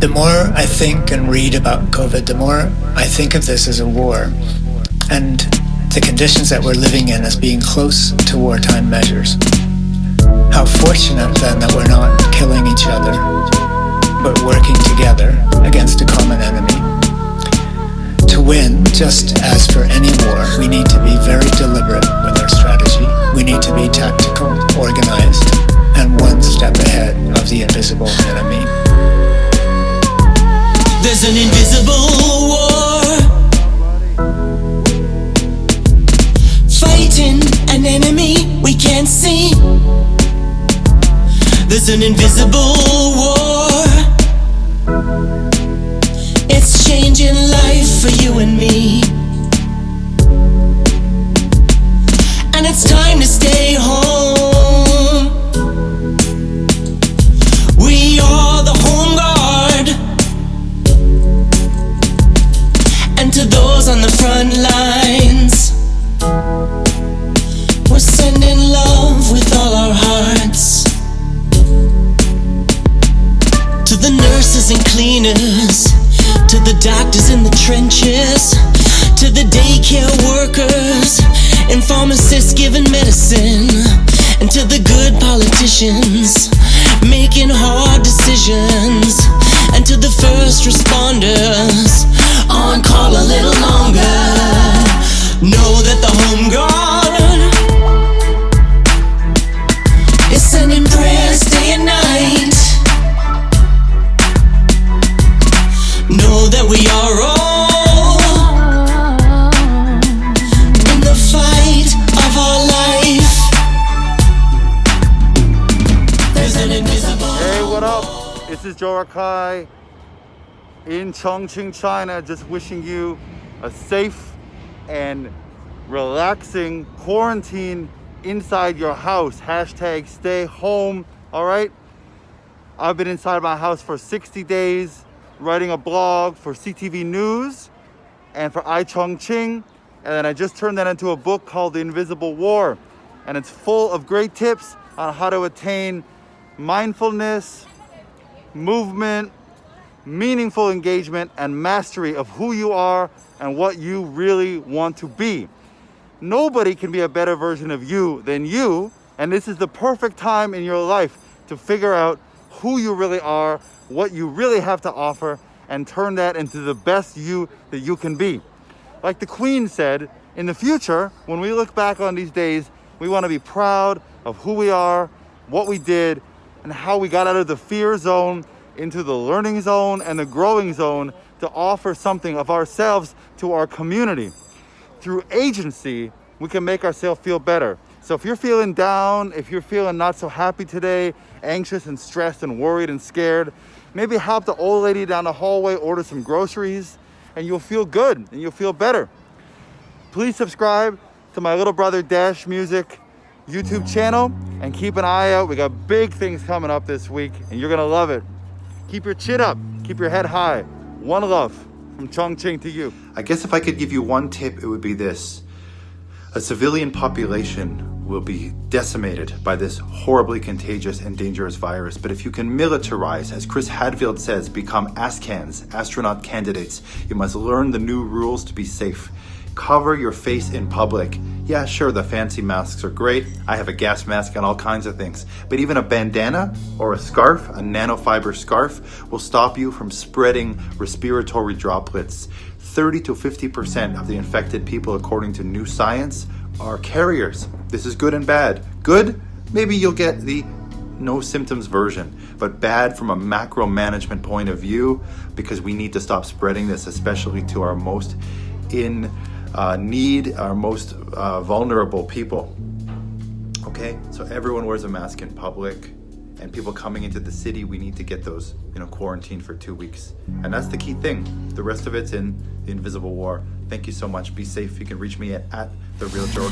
The more I think and read about COVID, the more I think of this as a war, and the conditions that we're living in as being close to wartime measures. How fortunate then that we're not killing each other, but working together against a common enemy. To win, just as for any war, we need to be very deliberate with our strategy. We need to be tactical, organized, and one step ahead of the invisible enemy. There's an invisible war, fighting an enemy we can't see. There's an invisible war, it's changing life for you and me. And it's time to stay home. We are the home guard. And to those on the front lines, we're sending love with all our hearts. To the nurses and cleaners, to the doctors in the trenches, to the daycare workers and pharmacists giving medicine, and to the good politicians making hard decisions, and to the first responders on call a little longer. Know that the home guard is sending prayers day and night. Know that we are all in the fight of our life. There's an invisible. Hey, what up? This is Jorah in Chongqing, China. Just wishing you a safe and relaxing quarantine inside your house. Hashtag stay home. All right. I've been inside my house for 60 days. Writing a blog for CTV News and for iChongqing, and then I just turned that into a book called The Invisible War, and it's full of great tips on how to attain mindfulness, movement, meaningful engagement, and mastery of who you are and what you really want to be. Nobody can be a better version of you than you, and this is the perfect time in your life to figure out who you really are, what you really have to offer, and turn that into the best you that you can be. Like the Queen said, in the future, when we look back on these days, we want to be proud of who we are, what we did, and how we got out of the fear zone into the learning zone and the growing zone to offer something of ourselves to our community. Through agency, we can make ourselves feel better. So if you're feeling down, if you're feeling not so happy today, anxious and stressed and worried and scared, maybe help the old lady down the hallway order some groceries, and you'll feel good and you'll feel better. Please subscribe to my little brother Dash Music YouTube channel and keep an eye out. We got big things coming up this week and you're gonna love it. Keep your chin up, keep your head high. One love from Chongqing to you. I guess if I could give you one tip, it would be this. A civilian population will be decimated by this horribly contagious and dangerous virus. But if you can militarize, as Chris Hadfield says, become ASCANs, astronaut candidates, you must learn the new rules to be safe. Cover your face in public. Yeah, sure, the fancy masks are great. I have a gas mask and all kinds of things. But even a bandana or a scarf, a nanofiber scarf, will stop you from spreading respiratory droplets. 30 to 50% of the infected people, according to new science, are carriers. This is good and bad. Good, maybe you'll get the no symptoms version, but bad from a macro management point of view, because we need to stop spreading this, especially to our most in need, our most vulnerable people. Okay, so everyone wears a mask in public, and people coming into the city, we need to get those, quarantined for 2 weeks. And that's the key thing. The rest of it's in the invisible war. Thank you so much. Be safe. You can reach me at The Real Jorah.